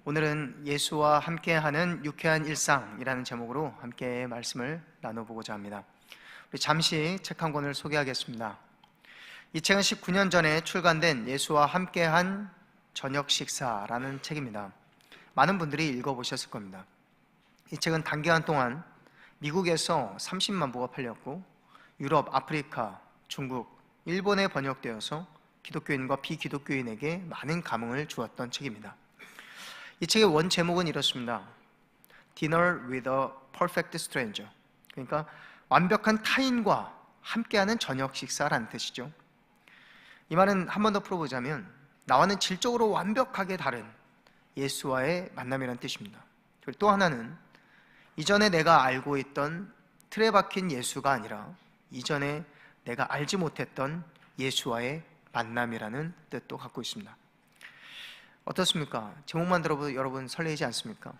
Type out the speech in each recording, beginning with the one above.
오늘은 예수와 함께하는 유쾌한 일상이라는 제목으로 함께 말씀을 나눠보고자 합니다. 우리 잠시 책 한 권을 소개하겠습니다. 이 책은 19년 전에 출간된 예수와 함께한 저녁 식사라는 책입니다. 많은 분들이 읽어보셨을 겁니다. 이 책은 단기간 동안 미국에서 30만 부가 팔렸고 유럽, 아프리카, 중국, 일본에 번역되어서 기독교인과 비기독교인에게 많은 감흥을 주었던 책입니다. 이 책의 원 제목은 이렇습니다. Dinner with a Perfect Stranger. 그러니까 완벽한 타인과 함께하는 저녁 식사라는 뜻이죠. 이 말은 한 번 더 풀어보자면 나와는 질적으로 완벽하게 다른 예수와의 만남이라는 뜻입니다. 그리고 또 하나는 이전에 내가 알고 있던 틀에 박힌 예수가 아니라 이전에 내가 알지 못했던 예수와의 만남이라는 뜻도 갖고 있습니다. 어떻습니까? 제목만 들어도 여러분 설레지 않습니까?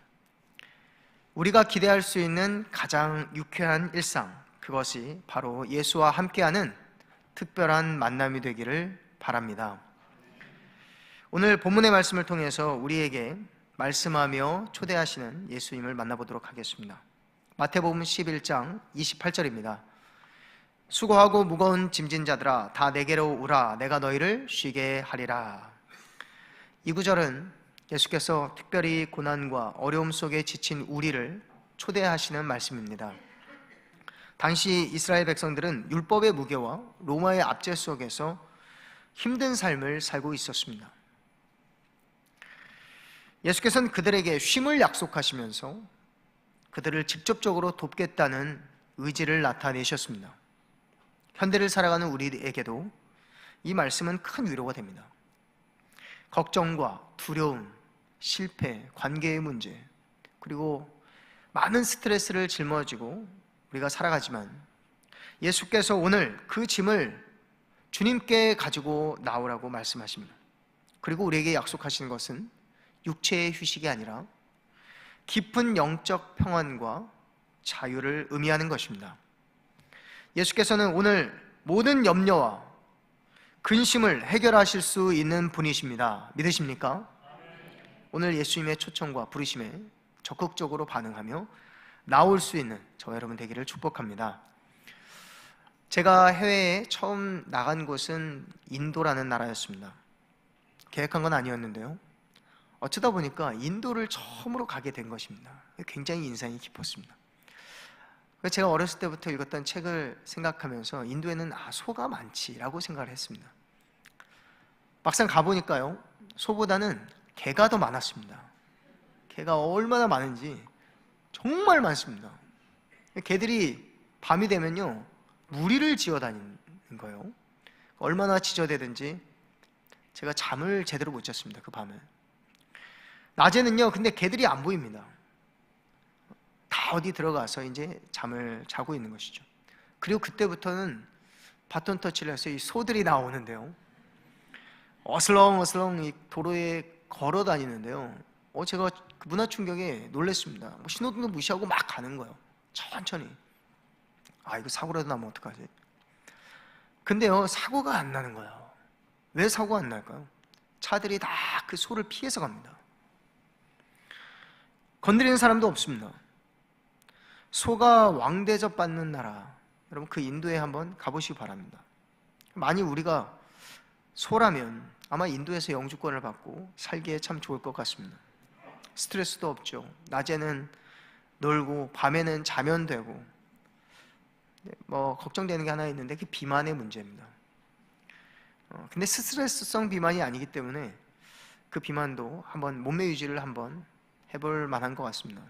우리가 기대할 수 있는 가장 유쾌한 일상, 그것이 바로 예수와 함께하는 특별한 만남이 되기를 바랍니다. 오늘 본문의 말씀을 통해서 우리에게 말씀하며 초대하시는 예수님을 만나보도록 하겠습니다. 마태복음 11장 28절입니다. 수고하고 무거운 짐진 자들아 다 내게로 오라 내가 너희를 쉬게 하리라. 이 구절은 예수께서 특별히 고난과 어려움 속에 지친 우리를 초대하시는 말씀입니다. 당시 이스라엘 백성들은 율법의 무게와 로마의 압제 속에서 힘든 삶을 살고 있었습니다. 예수께서는 그들에게 쉼을 약속하시면서 그들을 직접적으로 돕겠다는 의지를 나타내셨습니다. 현대를 살아가는 우리에게도 이 말씀은 큰 위로가 됩니다. 걱정과 두려움, 실패, 관계의 문제, 그리고 많은 스트레스를 짊어지고 우리가 살아가지만 예수께서 오늘 그 짐을 주님께 가지고 나오라고 말씀하십니다. 그리고 우리에게 약속하시는 것은 육체의 휴식이 아니라 깊은 영적 평안과 자유를 의미하는 것입니다. 예수께서는 오늘 모든 염려와 근심을 해결하실 수 있는 분이십니다. 믿으십니까? 오늘 예수님의 초청과 부르심에 적극적으로 반응하며 나올 수 있는 저와 여러분 되기를 축복합니다. 제가 해외에 처음 나간 곳은 인도라는 나라였습니다. 계획한 건 아니었는데요, 어쩌다 보니까 인도를 처음으로 가게 된 것입니다. 굉장히 인상이 깊었습니다. 제가 어렸을 때부터 읽었던 책을 생각하면서 인도에는 소가 많지라고 생각을 했습니다. 막상 가보니까요, 소보다는 개가 더 많았습니다. 개가 얼마나 많은지 정말 많습니다. 개들이 밤이 되면요 무리를 지어 다니는 거예요. 얼마나 지저대든지 제가 잠을 제대로 못 잤습니다. 그 밤에. 낮에는요 근데 개들이 안 보입니다. 다 어디 들어가서 이제 잠을 자고 있는 것이죠. 그리고 그때부터는 바톤 터치를 해서 이 소들이 나오는데요, 어슬렁어슬렁 이 도로에 걸어 다니는데요, 제가 그 문화 충격에 놀랐습니다. 신호등도 무시하고 막 가는 거예요. 천천히. 이거 사고라도 나면 어떡하지? 근데요 사고가 안 나는 거예요. 왜 사고가 안 날까요? 차들이 다 그 소를 피해서 갑니다. 건드리는 사람도 없습니다. 소가 왕대접 받는 나라, 여러분 그 인도에 한번 가보시기 바랍니다. 만약 우리가 소라면 아마 인도에서 영주권을 받고 살기에 참 좋을 것 같습니다. 스트레스도 없죠. 낮에는 놀고 밤에는 자면 되고, 걱정되는 게 하나 있는데 그게 비만의 문제입니다. 근데 스트레스성 비만이 아니기 때문에 그 비만도 한번 몸매 유지를 한번 해볼 만한 것 같습니다.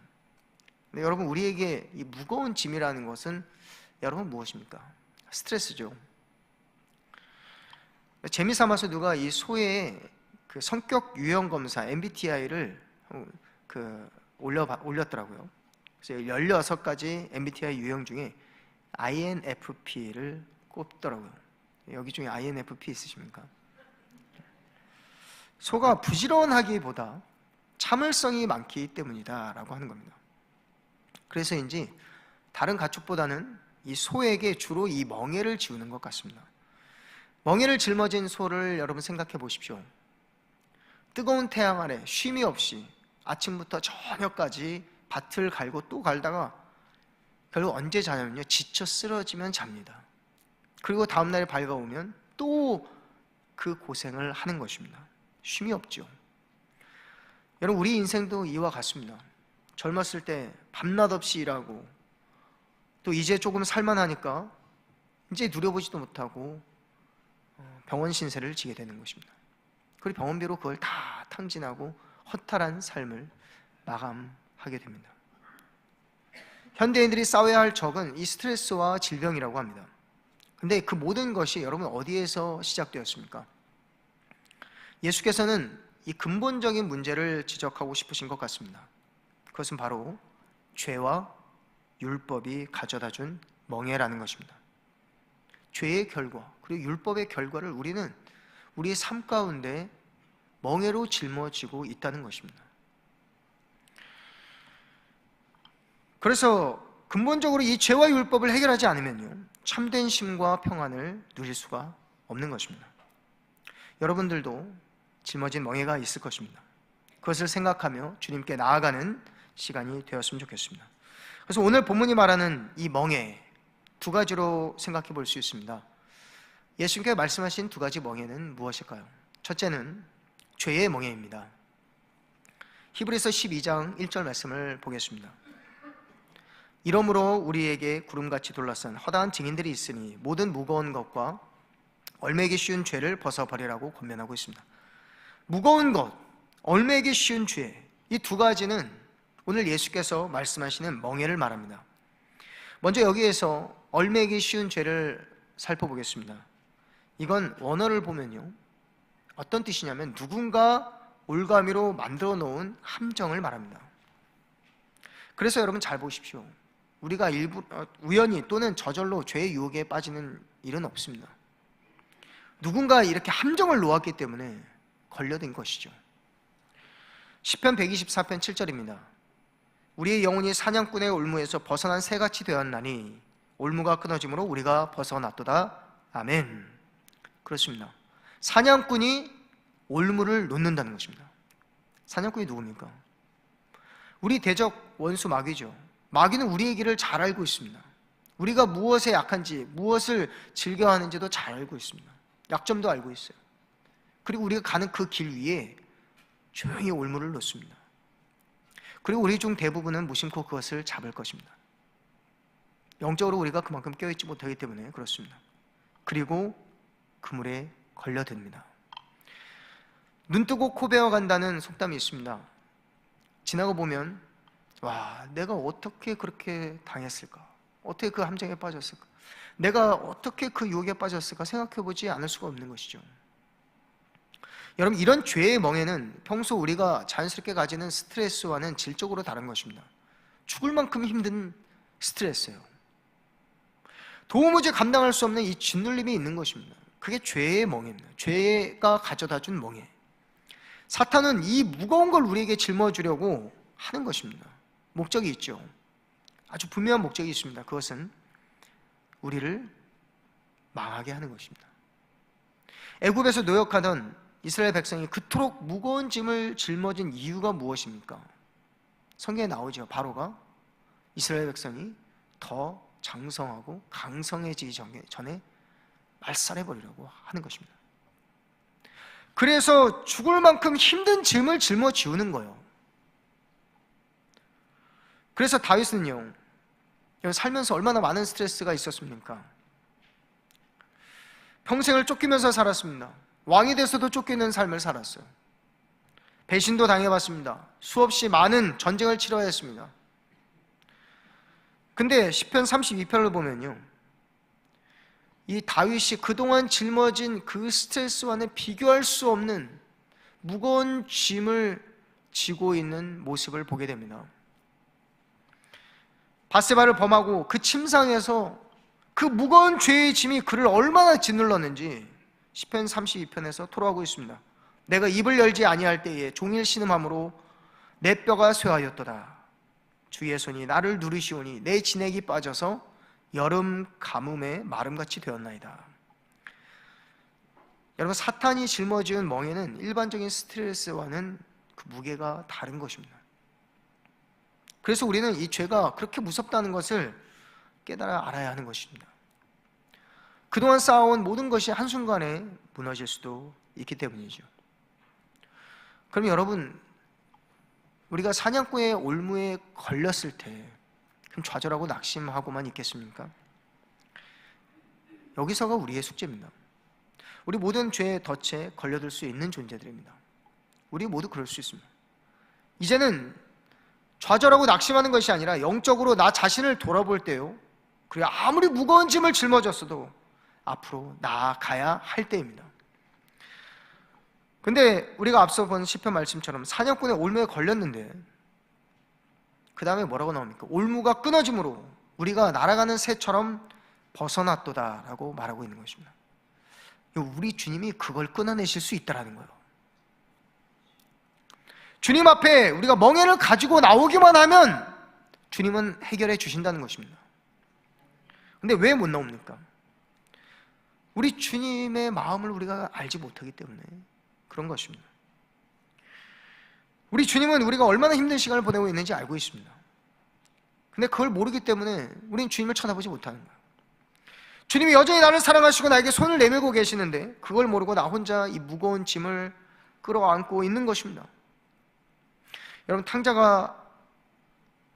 근데 여러분 우리에게 이 무거운 짐이라는 것은 여러분 무엇입니까? 스트레스죠. 재미삼아서 누가 이 소의 그 성격 유형 검사 MBTI를 올렸더라고요. 그래서 16가지 MBTI 유형 중에 INFP를 꼽더라고요. 여기 중에 INFP 있으십니까? 소가 부지런하기보다 참을성이 많기 때문이다 라고 하는 겁니다. 그래서인지 다른 가축보다는 이 소에게 주로 이 멍에를 지우는 것 같습니다. 멍에를 짊어진 소를 여러분 생각해 보십시오. 뜨거운 태양 아래 쉼이 없이 아침부터 저녁까지 밭을 갈고 또 갈다가 결국 언제 자냐면요, 지쳐 쓰러지면 잡니다. 그리고 다음날에 밝아오면 또 그 고생을 하는 것입니다. 쉼이 없죠. 여러분, 우리 인생도 이와 같습니다. 젊었을 때 밤낮 없이 일하고, 또 이제 조금 살만하니까 이제 누려보지도 못하고 병원 신세를 지게 되는 것입니다. 그리고 병원비로 그걸 다 탕진하고 허탈한 삶을 마감하게 됩니다. 현대인들이 싸워야 할 적은 이 스트레스와 질병이라고 합니다. 근데 그 모든 것이 여러분 어디에서 시작되었습니까? 예수께서는 이 근본적인 문제를 지적하고 싶으신 것 같습니다. 그것은 바로 죄와 율법이 가져다 준 멍해라는 것입니다. 죄의 결과, 그리고 율법의 결과를 우리는 우리의 삶 가운데 멍해로 짊어지고 있다는 것입니다. 그래서 근본적으로 이 죄와 율법을 해결하지 않으면요, 참된 쉼과 평안을 누릴 수가 없는 것입니다. 여러분들도 짊어진 멍해가 있을 것입니다. 그것을 생각하며 주님께 나아가는 시간이 되었으면 좋겠습니다. 그래서 오늘 본문이 말하는 이 멍해, 두 가지로 생각해 볼 수 있습니다. 예수님께서 말씀하신 두 가지 멍해는 무엇일까요? 첫째는 죄의 멍해입니다. 히브리서 12장 1절 말씀을 보겠습니다. 이러므로 우리에게 구름같이 둘러싼 허다한 증인들이 있으니 모든 무거운 것과 얼매기 쉬운 죄를 벗어버리라고 권면하고 있습니다. 무거운 것, 얼매기 쉬운 죄, 이 두 가지는 오늘 예수께서 말씀하시는 멍해를 말합니다. 먼저 여기에서 얼매기 쉬운 죄를 살펴보겠습니다. 이건 원어를 보면요, 어떤 뜻이냐면 누군가 올가미로 만들어 놓은 함정을 말합니다. 그래서 여러분 잘 보십시오. 우리가 우연히 또는 저절로 죄의 유혹에 빠지는 일은 없습니다. 누군가 이렇게 함정을 놓았기 때문에 걸려든 것이죠. 시편 124편 7절입니다. 우리의 영혼이 사냥꾼의 올무에서 벗어난 새같이 되었나니 올무가 끊어짐으로 우리가 벗어났도다. 아멘. 그렇습니다. 사냥꾼이 올무를 놓는다는 것입니다. 사냥꾼이 누굽니까? 우리 대적 원수 마귀죠. 마귀는 우리의 길을 잘 알고 있습니다. 우리가 무엇에 약한지, 무엇을 즐겨하는지도 잘 알고 있습니다. 약점도 알고 있어요. 그리고 우리가 가는 그 길 위에 조용히 올무를 놓습니다. 그리고 우리 중 대부분은 무심코 그것을 잡을 것입니다. 영적으로 우리가 그만큼 깨어있지 못하기 때문에 그렇습니다. 그리고 그물에 걸려듭니다. 눈 뜨고 코 베어간다는 속담이 있습니다. 지나고 보면 와, 내가 어떻게 그렇게 당했을까? 어떻게 그 함정에 빠졌을까? 내가 어떻게 그 유혹에 빠졌을까? 생각해보지 않을 수가 없는 것이죠. 여러분, 이런 죄의 멍에는 평소 우리가 자연스럽게 가지는 스트레스와는 질적으로 다른 것입니다. 죽을 만큼 힘든 스트레스예요. 도무지 감당할 수 없는 이 짓눌림이 있는 것입니다. 그게 죄의 멍에입니다. 죄가 가져다 준 멍에. 사탄은 이 무거운 걸 우리에게 짊어주려고 하는 것입니다. 목적이 있죠. 아주 분명한 목적이 있습니다. 그것은 우리를 망하게 하는 것입니다. 애굽에서 노역하던 이스라엘 백성이 그토록 무거운 짐을 짊어진 이유가 무엇입니까? 성경에 나오죠. 바로가 이스라엘 백성이 더 장성하고 강성해지기 전에 말살해버리려고 하는 것입니다. 그래서 죽을 만큼 힘든 짐을 짊어지우는 거예요. 그래서 다윗은요, 살면서 얼마나 많은 스트레스가 있었습니까? 평생을 쫓기면서 살았습니다. 왕이 돼서도 쫓기는 삶을 살았어요. 배신도 당해봤습니다. 수없이 많은 전쟁을 치러야 했습니다. 근데 시편 32편을 보면요, 이 다윗이 그동안 짊어진 그 스트레스와는 비교할 수 없는 무거운 짐을 지고 있는 모습을 보게 됩니다. 밧세바를 범하고 그 침상에서 그 무거운 죄의 짐이 그를 얼마나 짓눌렀는지 시편 32편에서 토로하고 있습니다. 내가 입을 열지 아니할 때에 종일 신음함으로 내 뼈가 쇠하였도다. 주의 손이 나를 누르시오니 내 진액이 빠져서 여름 가뭄에 마름같이 되었나이다. 여러분, 사탄이 짊어지은 멍에는 일반적인 스트레스와는 그 무게가 다른 것입니다. 그래서 우리는 이 죄가 그렇게 무섭다는 것을 깨달아 알아야 하는 것입니다. 그동안 쌓아온 모든 것이 한순간에 무너질 수도 있기 때문이죠. 그럼 여러분, 우리가 사냥꾼의 올무에 걸렸을 때 그럼 좌절하고 낙심하고만 있겠습니까? 여기서가 우리의 숙제입니다. 우리 모든 죄의 덫에 걸려들 수 있는 존재들입니다. 우리 모두 그럴 수 있습니다. 이제는 좌절하고 낙심하는 것이 아니라 영적으로 나 자신을 돌아볼 때요, 그리고 아무리 무거운 짐을 짊어졌어도 앞으로 나아가야 할 때입니다. 근데 우리가 앞서 본 시편 말씀처럼 사냥꾼의 올무에 걸렸는데 그 다음에 뭐라고 나옵니까? 올무가 끊어짐으로 우리가 날아가는 새처럼 벗어났도다 라고 말하고 있는 것입니다. 우리 주님이 그걸 끊어내실 수 있다는 거예요. 주님 앞에 우리가 멍에를 가지고 나오기만 하면 주님은 해결해 주신다는 것입니다. 근데 왜 못 나옵니까? 우리 주님의 마음을 우리가 알지 못하기 때문에 그런 것입니다. 우리 주님은 우리가 얼마나 힘든 시간을 보내고 있는지 알고 있습니다. 근데 그걸 모르기 때문에 우리는 주님을 쳐다보지 못하는 거예요. 주님이 여전히 나를 사랑하시고 나에게 손을 내밀고 계시는데 그걸 모르고 나 혼자 이 무거운 짐을 끌어안고 있는 것입니다. 여러분, 탕자가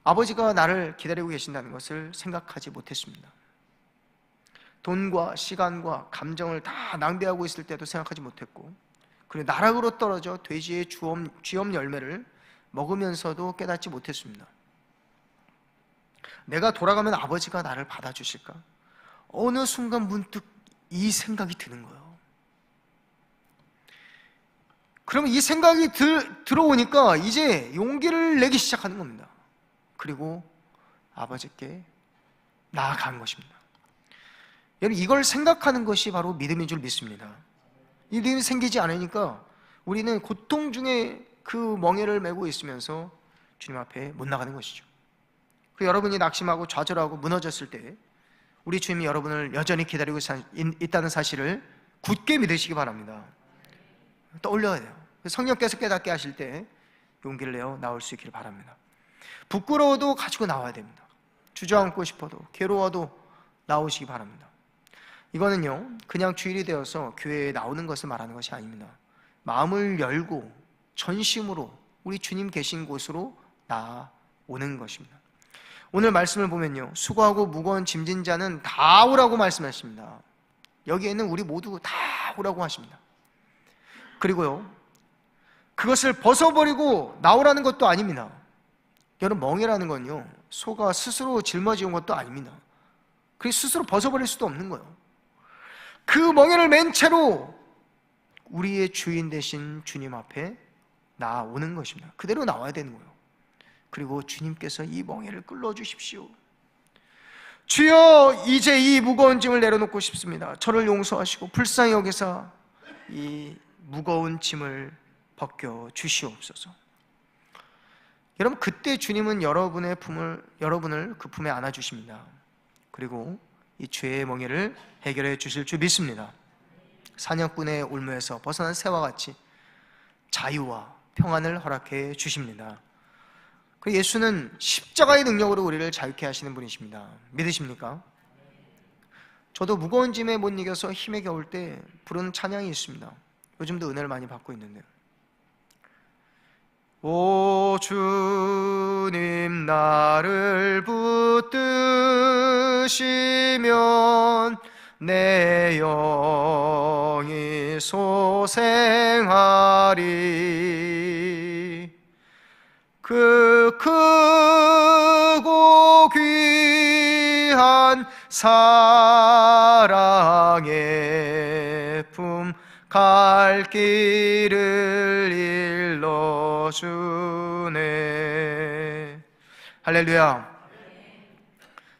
아버지가 나를 기다리고 계신다는 것을 생각하지 못했습니다. 돈과 시간과 감정을 다 낭비하고 있을 때도 생각하지 못했고, 그리고 나락으로 떨어져 돼지의 쥐엄 열매를 먹으면서도 깨닫지 못했습니다. 내가 돌아가면 아버지가 나를 받아주실까? 어느 순간 문득 이 생각이 드는 거예요. 그러면 이 생각이 들어오니까 이제 용기를 내기 시작하는 겁니다. 그리고 아버지께 나아간 것입니다. 여러분, 이걸 생각하는 것이 바로 믿음인 줄 믿습니다. 이 믿음이 생기지 않으니까 우리는 고통 중에 그 멍에를 메고 있으면서 주님 앞에 못 나가는 것이죠. 그 여러분이 낙심하고 좌절하고 무너졌을 때 우리 주님이 여러분을 여전히 기다리고 있다는 사실을 굳게 믿으시기 바랍니다. 떠올려야 돼요. 성령께서 깨닫게 하실 때 용기를 내어 나올 수 있기를 바랍니다. 부끄러워도 가지고 나와야 됩니다. 주저앉고 싶어도, 괴로워도 나오시기 바랍니다. 이거는요, 그냥 주일이 되어서 교회에 나오는 것을 말하는 것이 아닙니다. 마음을 열고 전심으로 우리 주님 계신 곳으로 나오는 것입니다. 오늘 말씀을 보면요, 수고하고 무거운 짐진 자는 다 오라고 말씀하십니다. 여기에는 우리 모두 다 오라고 하십니다. 그리고요, 그것을 벗어버리고 나오라는 것도 아닙니다. 여러분, 멍에라는 건요, 소가 스스로 짊어지는 것도 아닙니다. 그리고 스스로 벗어버릴 수도 없는 거예요. 그 멍에를 맨 채로 우리의 주인 되신 주님 앞에 나오는 것입니다. 그대로 나와야 되는 거예요. 그리고 주님께서 이 멍에를 끌어주십시오. 주여, 이제 이 무거운 짐을 내려놓고 싶습니다. 저를 용서하시고 불쌍히 여기서 이 무거운 짐을 벗겨 주시옵소서. 여러분, 그때 주님은 여러분을 그 품에 안아주십니다. 그리고 이 죄의 멍에를 해결해 주실 줄 믿습니다. 사냥꾼의 올무에서 벗어난 새와 같이 자유와 평안을 허락해 주십니다. 그 예수는 십자가의 능력으로 우리를 자유케 하시는 분이십니다. 믿으십니까? 저도 무거운 짐에 못 이겨서 힘에 겨울 때 부르는 찬양이 있습니다. 요즘도 은혜를 많이 받고 있는데요. 오 주님, 나를 붙드시면 내 영이 소생하리. 그 크고 귀한 사랑의 품 갈 길을 일러주네. 할렐루야.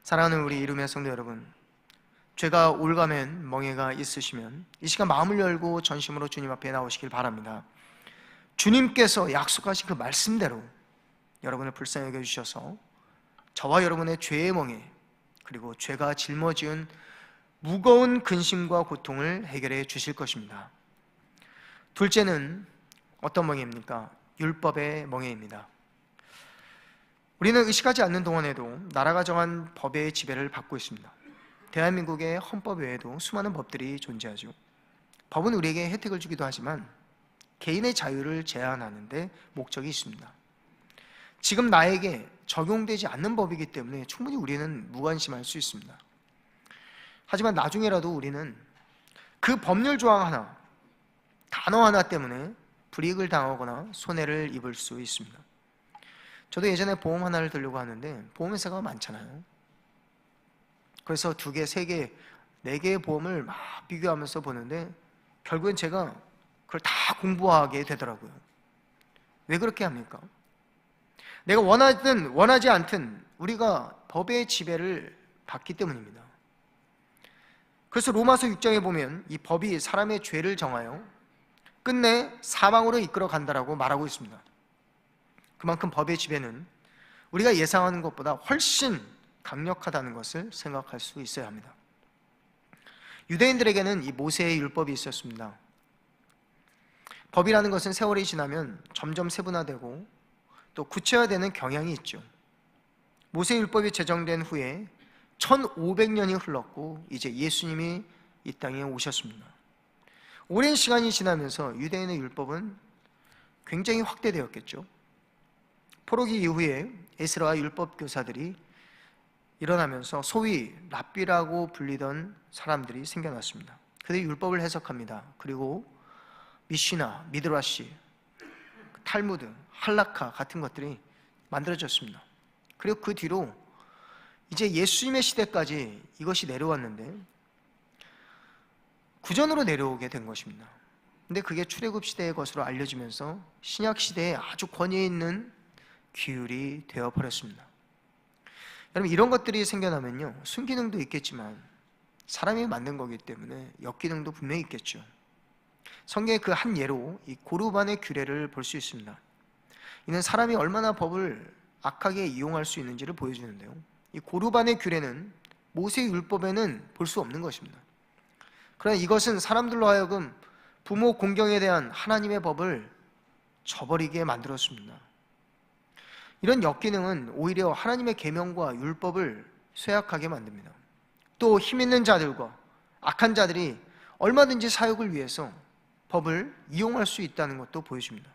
사랑하는 우리 이룸의 성도 여러분, 죄가 올가맨 멍에가 있으시면 이 시간 마음을 열고 전심으로 주님 앞에 나오시길 바랍니다. 주님께서 약속하신 그 말씀대로 여러분을 불쌍히 여겨주셔서 저와 여러분의 죄의 멍에, 그리고 죄가 짊어지은 무거운 근심과 고통을 해결해 주실 것입니다. 둘째는 어떤 멍에입니까? 율법의 멍에입니다. 우리는 의식하지 않는 동안에도 나라가 정한 법의 지배를 받고 있습니다. 대한민국의 헌법 외에도 수많은 법들이 존재하죠. 법은 우리에게 혜택을 주기도 하지만 개인의 자유를 제한하는 데 목적이 있습니다. 지금 나에게 적용되지 않는 법이기 때문에 충분히 우리는 무관심할 수 있습니다. 하지만 나중에라도 우리는 그 법률 조항 하나, 단어 하나 때문에 불이익을 당하거나 손해를 입을 수 있습니다. 저도 예전에 보험 하나를 들려고 하는데 보험회사가 많잖아요. 그래서 2개, 3개, 4개의 보험을 막 비교하면서 보는데 결국엔 제가 그걸 다 공부하게 되더라고요. 왜 그렇게 합니까? 내가 원하든 원하지 않든 우리가 법의 지배를 받기 때문입니다. 그래서 로마서 6장에 보면 이 법이 사람의 죄를 정하여 끝내 사망으로 이끌어 간다라고 말하고 있습니다. 그만큼 법의 지배는 우리가 예상하는 것보다 훨씬 강력하다는 것을 생각할 수 있어야 합니다. 유대인들에게는 이 모세의 율법이 있었습니다. 법이라는 것은 세월이 지나면 점점 세분화되고 또 구체화되는 경향이 있죠. 모세 율법이 제정된 후에 1500년이 흘렀고 이제 예수님이 이 땅에 오셨습니다. 오랜 시간이 지나면서 유대인의 율법은 굉장히 확대되었겠죠. 포로기 이후에 에스라와 율법 교사들이 일어나면서 소위 랍비라고 불리던 사람들이 생겨났습니다. 그들이 율법을 해석합니다. 그리고 미시나, 미드라시, 탈무드, 할라카 같은 것들이 만들어졌습니다. 그리고 그 뒤로 이제 예수님의 시대까지 이것이 내려왔는데 구전으로 내려오게 된 것입니다. 근데 그게 출애굽 시대의 것으로 알려지면서 신약 시대에 아주 권위 있는 규율이 되어버렸습니다. 여러분, 이런 것들이 생겨나면요, 순기능도 있겠지만 사람이 만든 거기 때문에 역기능도 분명히 있겠죠. 성경의 그 한 예로 이 고르반의 규례를 볼 수 있습니다. 이는 사람이 얼마나 법을 악하게 이용할 수 있는지를 보여주는데요, 이 고르반의 규례는 모세 율법에는 볼 수 없는 것입니다. 그러나 이것은 사람들로 하여금 부모 공경에 대한 하나님의 법을 저버리게 만들었습니다. 이런 역기능은 오히려 하나님의 계명과 율법을 쇠약하게 만듭니다. 또 힘 있는 자들과 악한 자들이 얼마든지 사욕을 위해서 법을 이용할 수 있다는 것도 보여줍니다.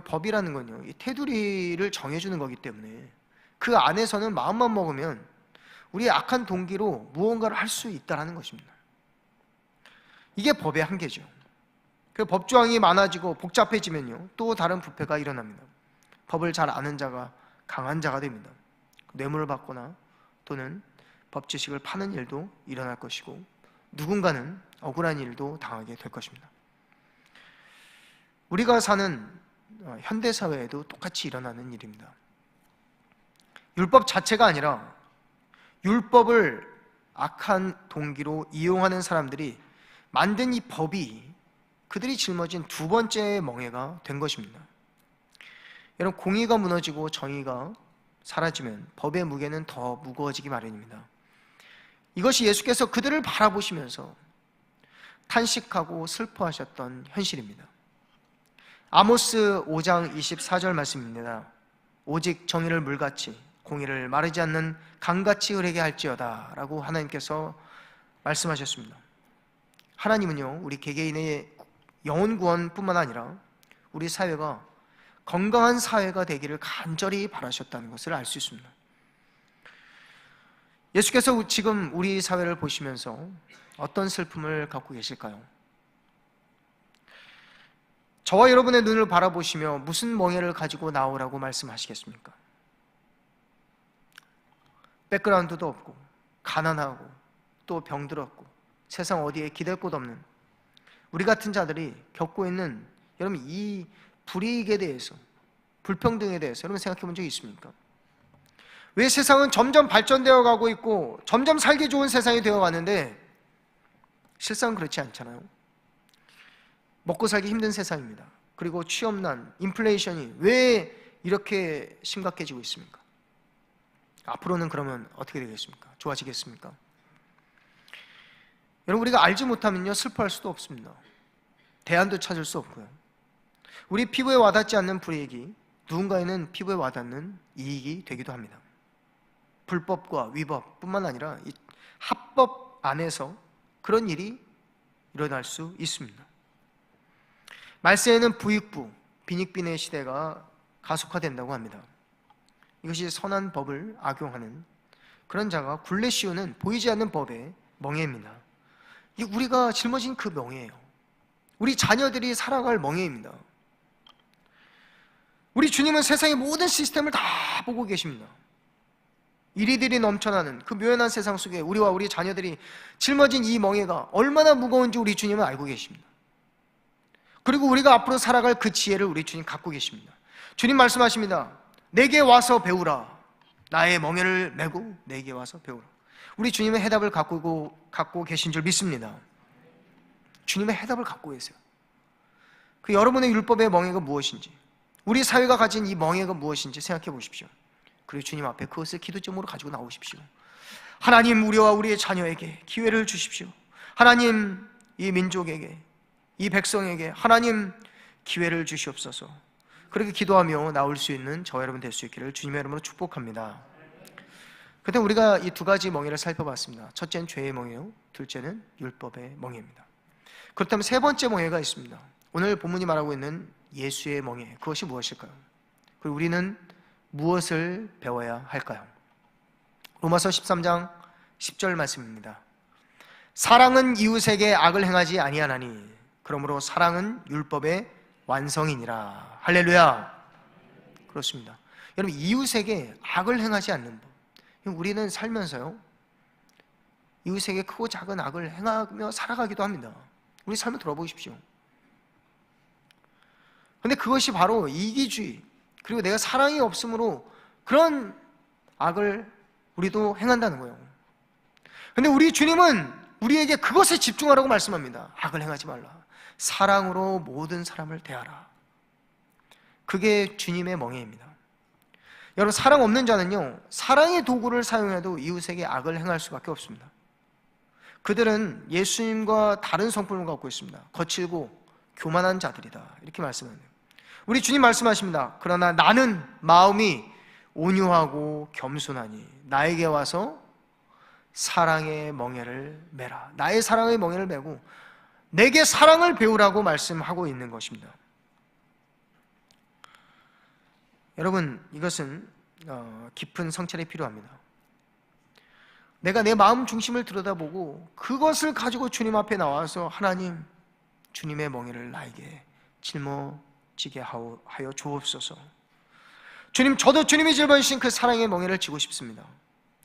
법이라는 건요, 이 테두리를 정해주는 거기 때문에 그 안에서는 마음만 먹으면 우리의 악한 동기로 무언가를 할 수 있다는 것입니다. 이게 법의 한계죠. 그 법조항이 많아지고 복잡해지면요, 또 다른 부패가 일어납니다. 법을 잘 아는 자가 강한 자가 됩니다. 뇌물을 받거나 또는 법 지식을 파는 일도 일어날 것이고 누군가는 억울한 일도 당하게 될 것입니다. 우리가 사는 현대사회에도 똑같이 일어나는 일입니다. 율법 자체가 아니라 율법을 악한 동기로 이용하는 사람들이 만든 이 법이 그들이 짊어진 2번째 멍해가 된 것입니다. 여러분, 공의가 무너지고 정의가 사라지면 법의 무게는 더 무거워지기 마련입니다. 이것이 예수께서 그들을 바라보시면서 탄식하고 슬퍼하셨던 현실입니다. 아모스 5장 24절 말씀입니다. 오직 정의를 물같이 공의를 마르지 않는 강같이 흐르게 할지어다 라고 하나님께서 말씀하셨습니다. 하나님은요, 우리 개개인의 영혼 구원뿐만 아니라 우리 사회가 건강한 사회가 되기를 간절히 바라셨다는 것을 알 수 있습니다. 예수께서 지금 우리 사회를 보시면서 어떤 슬픔을 갖고 계실까요? 저와 여러분의 눈을 바라보시며 무슨 멍해를 가지고 나오라고 말씀하시겠습니까? 백그라운드도 없고 가난하고 또 병들었고 세상 어디에 기댈 곳 없는 우리 같은 자들이 겪고 있는, 여러분, 이 불이익에 대해서, 불평등에 대해서 여러분 생각해 본 적이 있습니까? 왜 세상은 점점 발전되어 가고 있고 점점 살기 좋은 세상이 되어 가는데 실상은 그렇지 않잖아요. 먹고 살기 힘든 세상입니다. 그리고 취업난, 인플레이션이 왜 이렇게 심각해지고 있습니까? 앞으로는 그러면 어떻게 되겠습니까? 좋아지겠습니까? 여러분, 우리가 알지 못하면요, 슬퍼할 수도 없습니다. 대안도 찾을 수 없고요. 우리 피부에 와닿지 않는 불이익이 누군가에는 피부에 와닿는 이익이 되기도 합니다. 불법과 위법뿐만 아니라 이 합법 안에서 그런 일이 일어날 수 있습니다. 말세에는 부익부, 빈익빈의 시대가 가속화된다고 합니다. 이것이 선한 법을 악용하는 그런 자가 굴레 씌우는 보이지 않는 법의 멍에입니다. 이게 우리가 짊어진 그 멍에예요. 우리 자녀들이 살아갈 멍에입니다. 우리 주님은 세상의 모든 시스템을 다 보고 계십니다. 이리들이 넘쳐나는 그 묘연한 세상 속에 우리와 우리 자녀들이 짊어진 이 멍에가 얼마나 무거운지 우리 주님은 알고 계십니다. 그리고 우리가 앞으로 살아갈 그 지혜를 우리 주님 갖고 계십니다. 주님 말씀하십니다. 내게 와서 배우라. 나의 멍에를 메고 내게 와서 배우라. 우리 주님의 해답을 갖고 계신 줄 믿습니다. 주님의 해답을 갖고 계세요. 그 여러분의 율법의 멍에가 무엇인지, 우리 사회가 가진 이 멍에가 무엇인지 생각해 보십시오. 그리고 주님 앞에 그것을 기도점으로 가지고 나오십시오. 하나님, 우리와 우리의 자녀에게 기회를 주십시오. 하나님, 이 민족에게, 이 백성에게 하나님 기회를 주시옵소서. 그렇게 기도하며 나올 수 있는 저와 여러분 될 수 있기를 주님의 이름으로 축복합니다. 그때 우리가 이 두 가지 멍에를 살펴봤습니다. 첫째는 죄의 멍에요, 둘째는 율법의 멍에입니다. 그렇다면 세 번째 멍에가 있습니다. 오늘 본문이 말하고 있는 예수의 멍에, 그것이 무엇일까요? 그리고 우리는 무엇을 배워야 할까요? 로마서 13장 10절 말씀입니다. 사랑은 이웃에게 악을 행하지 아니하나니 그러므로 사랑은 율법의 완성이니라. 할렐루야. 그렇습니다. 여러분, 이웃에게 악을 행하지 않는 법, 우리는 살면서요 이웃에게 크고 작은 악을 행하며 살아가기도 합니다. 우리 삶을 돌아보십시오. 그런데 그것이 바로 이기주의, 그리고 내가 사랑이 없으므로 그런 악을 우리도 행한다는 거예요. 그런데 우리 주님은 우리에게 그것에 집중하라고 말씀합니다. 악을 행하지 말라. 사랑으로 모든 사람을 대하라. 그게 주님의 멍에입니다. 여러분, 사랑 없는 자는요 사랑의 도구를 사용해도 이웃에게 악을 행할 수밖에 없습니다. 그들은 예수님과 다른 성품을 갖고 있습니다. 거칠고 교만한 자들이다, 이렇게 말씀합니다. 우리 주님 말씀하십니다. 그러나 나는 마음이 온유하고 겸손하니 나에게 와서 사랑의 멍에를 메라. 나의 사랑의 멍에를 메고 내게 사랑을 배우라고 말씀하고 있는 것입니다. 여러분, 이것은 깊은 성찰이 필요합니다. 내가 내 마음 중심을 들여다보고 그것을 가지고 주님 앞에 나와서 하나님, 주님의 멍에를 나에게 짊어지게 하여 주옵소서. 주님, 저도 주님이 짊어지신 그 사랑의 멍에를 지고 싶습니다.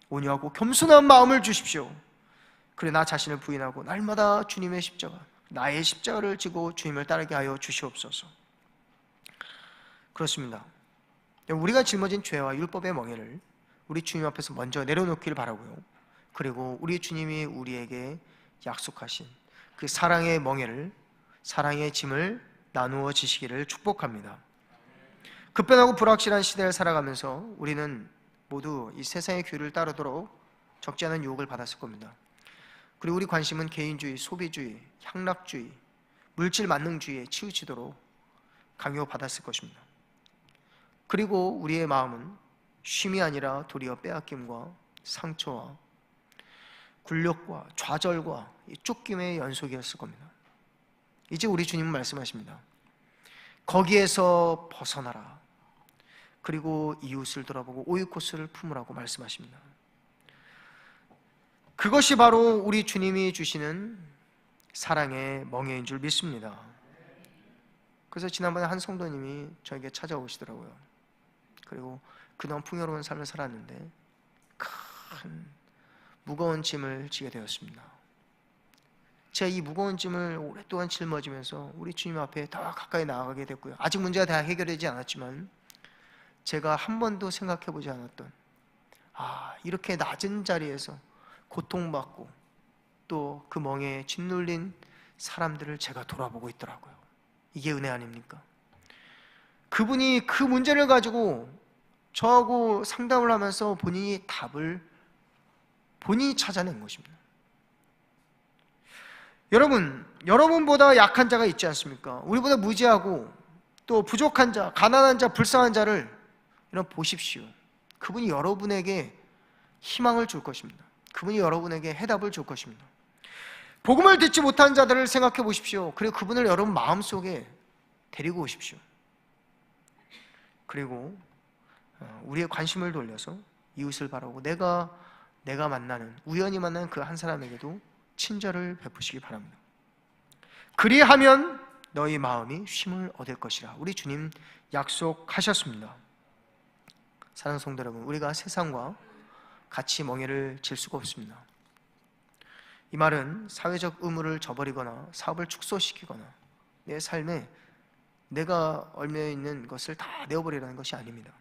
온유하고 겸손한 마음을 주십시오. 그래 나 자신을 부인하고 날마다 주님의 십자가, 나의 십자가를 지고 주님을 따르게 하여 주시옵소서. 그렇습니다. 우리가 짊어진 죄와 율법의 멍에를 우리 주님 앞에서 먼저 내려놓기를 바라고요. 그리고 우리 주님이 우리에게 약속하신 그 사랑의 멍에를, 사랑의 짐을 나누어 지시기를 축복합니다. 급변하고 불확실한 시대를 살아가면서 우리는 모두 이 세상의 규를 따르도록 적지 않은 유혹을 받았을 겁니다. 그리고 우리 관심은 개인주의, 소비주의, 향락주의, 물질 만능주의에 치우치도록 강요받았을 것입니다. 그리고 우리의 마음은 쉼이 아니라 도리어 빼앗김과 상처와 굴욕과 좌절과 쫓김의 연속이었을 겁니다. 이제 우리 주님은 말씀하십니다. 거기에서 벗어나라. 그리고 이웃을 돌아보고 오이코스를 품으라고 말씀하십니다. 그것이 바로 우리 주님이 주시는 사랑의 멍에인 줄 믿습니다. 그래서 지난번에 한 성도님이 저에게 찾아오시더라고요. 그리고 그동안 풍요로운 삶을 살았는데 큰 무거운 짐을 지게 되었습니다. 제가 이 무거운 짐을 오랫동안 짊어지면서 우리 주님 앞에 더 가까이 나아가게 됐고요. 아직 문제가 다 해결되지 않았지만 제가 한 번도 생각해보지 않았던, 이렇게 낮은 자리에서 고통받고 또 그 멍에 짓눌린 사람들을 제가 돌아보고 있더라고요. 이게 은혜 아닙니까? 그분이 그 문제를 가지고 저하고 상담을 하면서 본인이 답을 본인이 찾아낸 것입니다. 여러분, 여러분보다 약한 자가 있지 않습니까? 우리보다 무지하고 또 부족한 자, 가난한 자, 불쌍한 자를 이런 보십시오. 그분이 여러분에게 희망을 줄 것입니다. 그분이 여러분에게 해답을 줄 것입니다. 복음을 듣지 못한 자들을 생각해 보십시오. 그리고 그분을 여러분 마음속에 데리고 오십시오. 그리고 우리의 관심을 돌려서 이웃을 바라보고 내가 만나는, 우연히 만나는 그 한 사람에게도 친절을 베푸시기 바랍니다. 그리하면 너희 마음이 쉼을 얻을 것이라 우리 주님 약속하셨습니다. 사랑하는 성도 여러분, 우리가 세상과 같이 멍에를 질 수가 없습니다. 이 말은 사회적 의무를 저버리거나 사업을 축소시키거나 내 삶에 내가 얽매여있는 것을 다 내어버리라는 것이 아닙니다.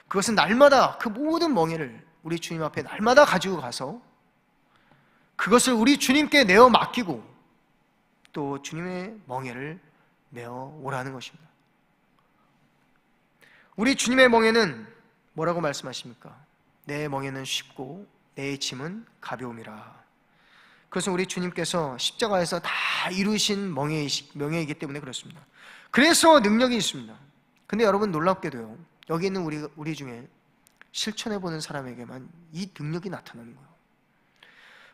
그것은 날마다 그 모든 멍에를 우리 주님 앞에 날마다 가지고 가서 그것을 우리 주님께 내어 맡기고 또 주님의 멍에를 메어 오라는 것입니다. 우리 주님의 멍에는 뭐라고 말씀하십니까? 내 멍에는 쉽고 내 짐은 가벼움이라. 그것은 우리 주님께서 십자가에서 다 이루신 명예이기 때문에 그렇습니다. 그래서 능력이 있습니다. 근데 여러분 놀랍게도요, 여기 있는 우리 중에 실천해보는 사람에게만 이 능력이 나타나는 거예요.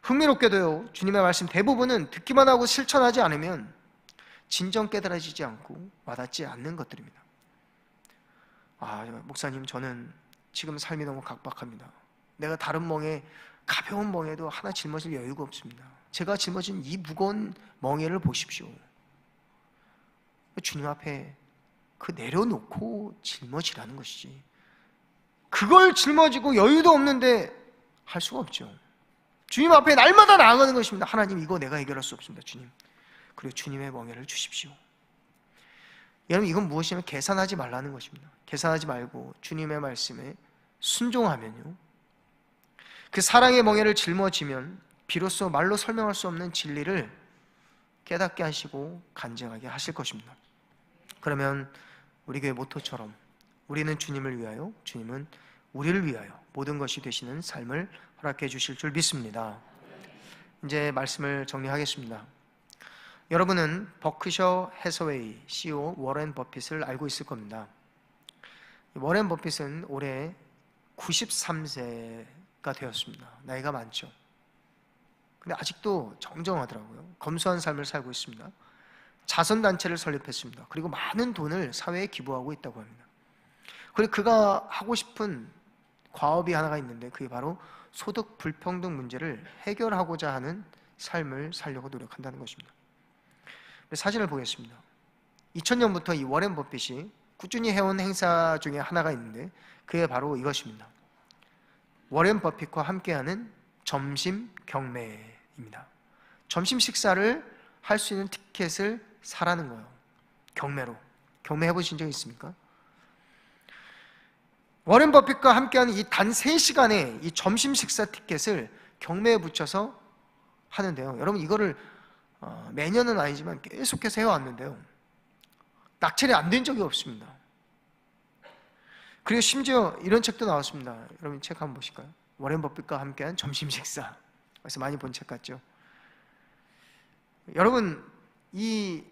흥미롭게도요, 주님의 말씀 대부분은 듣기만 하고 실천하지 않으면 진정 깨달아지지 않고 와닿지 않는 것들입니다. 목사님, 저는 지금 삶이 너무 각박합니다. 내가 다른 멍에, 가벼운 멍에도 하나 짊어질 여유가 없습니다. 제가 짊어진 이 무거운 멍에를 보십시오. 주님 앞에 그 내려놓고 짊어지라는 것이지, 그걸 짊어지고 여유도 없는데 할 수가 없죠. 주님 앞에 날마다 나아가는 것입니다. 하나님, 이거 내가 해결할 수 없습니다, 주님. 그리고 주님의 멍에를 주십시오. 여러분, 이건 무엇이냐면 계산하지 말라는 것입니다. 계산하지 말고 주님의 말씀에 순종하면요, 그 사랑의 멍에를 짊어지면 비로소 말로 설명할 수 없는 진리를 깨닫게 하시고 간증하게 하실 것입니다. 그러면 우리 교회 모토처럼 우리는 주님을 위하여, 주님은 우리를 위하여 모든 것이 되시는 삶을 허락해 주실 줄 믿습니다. 이제 말씀을 정리하겠습니다. 여러분은 버크셔 해서웨이 CEO 워렌 버핏을 알고 있을 겁니다. 워렌 버핏은 올해 93세가 되었습니다. 나이가 많죠. 근데 아직도 정정하더라고요. 검소한 삶을 살고 있습니다. 자선단체를 설립했습니다. 그리고 많은 돈을 사회에 기부하고 있다고 합니다. 그리고 그가 하고 싶은 과업이 하나가 있는데 그게 바로 소득 불평등 문제를 해결하고자 하는 삶을 살려고 노력한다는 것입니다. 사진을 보겠습니다. 2000년부터 이 워렌 버핏이 꾸준히 해온 행사 중에 하나가 있는데 그게 바로 이것입니다. 워렌 버핏과 함께하는 점심 경매입니다. 점심 식사를 할 수 있는 티켓을 사라는 거예요. 경매로. 경매 해보신 적 있습니까? 워렌 버핏과 함께하는 이 단 3시간의 이 점심 식사 티켓을 경매에 붙여서 하는데요. 여러분, 이거를 매년은 아니지만 계속해서 해왔는데요, 낙찰이 안 된 적이 없습니다. 그리고 심지어 이런 책도 나왔습니다. 여러분, 책 한번 보실까요? 워렌 버핏과 함께한 점심 식사. 그래서 많이 본 책 같죠? 여러분, 이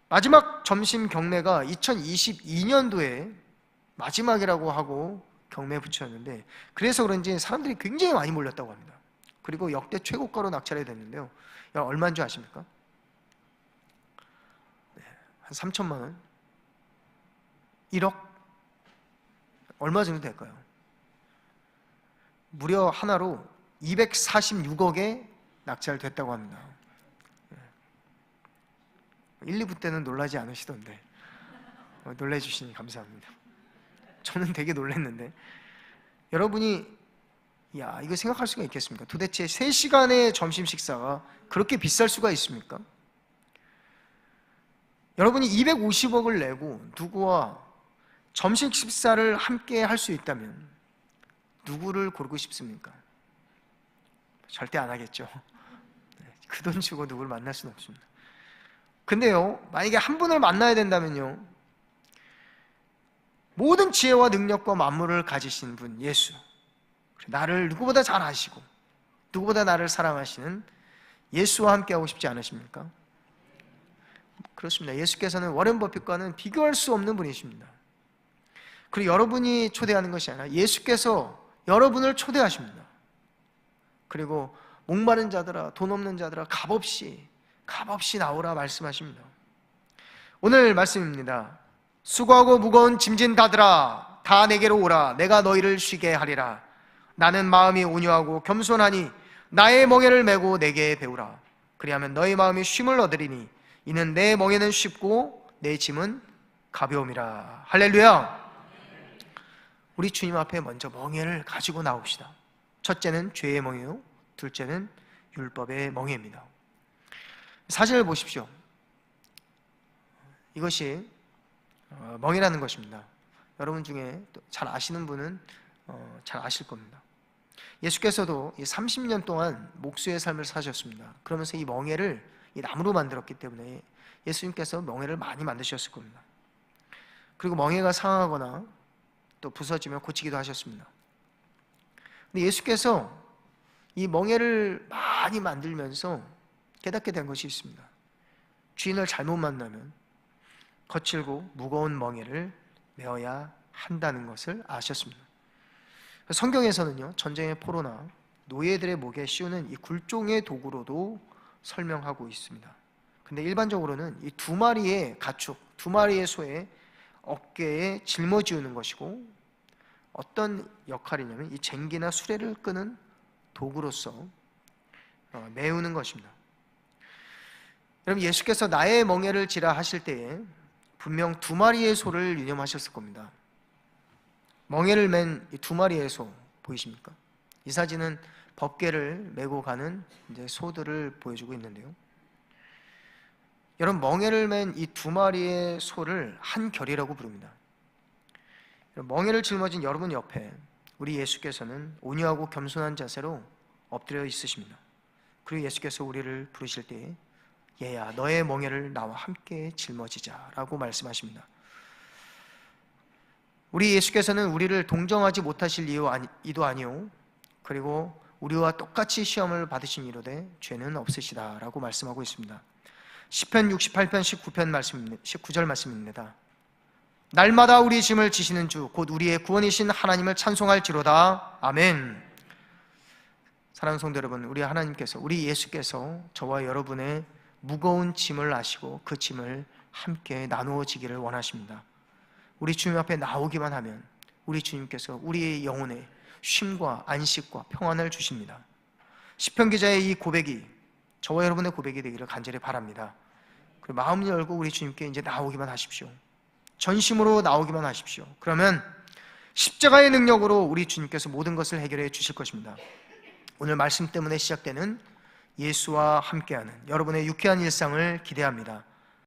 마지막 점심 경매가 2022년도에 마지막이라고 하고 경매에 붙였는데, 그래서 그런지 사람들이 굉장히 많이 몰렸다고 합니다. 그리고 역대 최고가로 낙찰이 됐는데요, 얼마인 줄 아십니까? 한 3천만 원? 1억? 얼마 정도 될까요? 무려 하나로 246억에 낙찰됐다고 합니다. 1, 2부 때는 놀라지 않으시던데 놀래주시니 감사합니다. 저는 되게 놀랐는데, 여러분이 이거 생각할 수가 있겠습니까? 도대체 3시간의 점심 식사가 그렇게 비쌀 수가 있습니까? 여러분이 250억을 내고 누구와 점심 식사를 함께 할 수 있다면 누구를 고르고 싶습니까? 절대 안 하겠죠. 그 돈 주고 누구를 만날 수는 없습니다. 근데요, 만약에 한 분을 만나야 된다면요, 모든 지혜와 능력과 만물을 가지신 분, 예수, 나를 누구보다 잘 아시고 누구보다 나를 사랑하시는 예수와 함께 하고 싶지 않으십니까? 그렇습니다. 예수께서는 워렌 버핏과는 비교할 수 없는 분이십니다. 그리고 여러분이 초대하는 것이 아니라 예수께서 여러분을 초대하십니다. 그리고 목마른 자들아, 돈 없는 자들아, 값없이 나오라 말씀하십니다. 오늘 말씀입니다. 수고하고 무거운 짐진 자들아, 다 내게로 오라. 내가 너희를 쉬게 하리라. 나는 마음이 온유하고 겸손하니 나의 멍에를 메고 내게 배우라. 그리하면 너희 마음이 쉼을 얻으리니 이는 내 멍에는 쉽고 내 짐은 가벼움이라. 할렐루야. 우리 주님 앞에 먼저 멍에를 가지고 나옵시다. 첫째는 죄의 멍에요, 둘째는 율법의 멍에입니다. 사진을 보십시오. 이것이 멍이라는 것입니다. 여러분 중에 잘 아시는 분은 잘 아실 겁니다. 예수께서도 30년 동안 목수의 삶을 사셨습니다. 그러면서 이 멍에를 이 나무로 만들었기 때문에 예수님께서 멍에를 많이 만드셨을 겁니다. 그리고 멍에가 상하거나 또 부서지면 고치기도 하셨습니다. 근데 예수께서 이 멍에를 많이 만들면서 깨닫게 된 것이 있습니다. 주인을 잘못 만나면 거칠고 무거운 멍에를 메어야 한다는 것을 아셨습니다. 성경에서는요, 전쟁의 포로나 노예들의 목에 씌우는 이 굴종의 도구로도 설명하고 있습니다. 근데 일반적으로는 이 두 마리의 가축, 두 마리의 소의 어깨에 짊어지우는 것이고, 어떤 역할이냐면 이 쟁기나 수레를 끄는 도구로서 메우는 것입니다. 여러분, 예수께서 나의 멍에를 지라 하실 때에 분명 두 마리의 소를 유념하셨을 겁니다. 멍에를 맨 이 두 마리의 소 보이십니까? 이 사진은 법궤를 메고 가는 이제 소들을 보여주고 있는데요. 여러분, 멍에를 맨 이 두 마리의 소를 한결이라고 부릅니다. 멍에를 짊어진 여러분 옆에 우리 예수께서는 온유하고 겸손한 자세로 엎드려 있으십니다. 그리고 예수께서 우리를 부르실 때에 얘야, 너의 멍에를 나와 함께 짊어지자라고 말씀하십니다. 우리 예수께서는 우리를 동정하지 못하실 이도 아니요, 그리고 우리와 똑같이 시험을 받으신 이로되 죄는 없으시다라고 말씀하고 있습니다. 시편 68편 19절 말씀입니다. 날마다 우리 짐을 지시는 주 곧 우리의 구원이신 하나님을 찬송할지로다. 아멘. 사랑하는 성도 여러분, 우리 하나님께서, 우리 예수께서 저와 여러분의 무거운 짐을 아시고 그 짐을 함께 나누어지기를 원하십니다. 우리 주님 앞에 나오기만 하면 우리 주님께서 우리의 영혼에 쉼과 안식과 평안을 주십니다. 시편 기자의 이 고백이 저와 여러분의 고백이 되기를 간절히 바랍니다. 그리고 마음 열고 우리 주님께 이제 나오기만 하십시오. 전심으로 나오기만 하십시오. 그러면 십자가의 능력으로 우리 주님께서 모든 것을 해결해 주실 것입니다. 오늘 말씀 때문에 시작되는 예수와 함께하는 여러분의 유쾌한 일상을 기대합니다.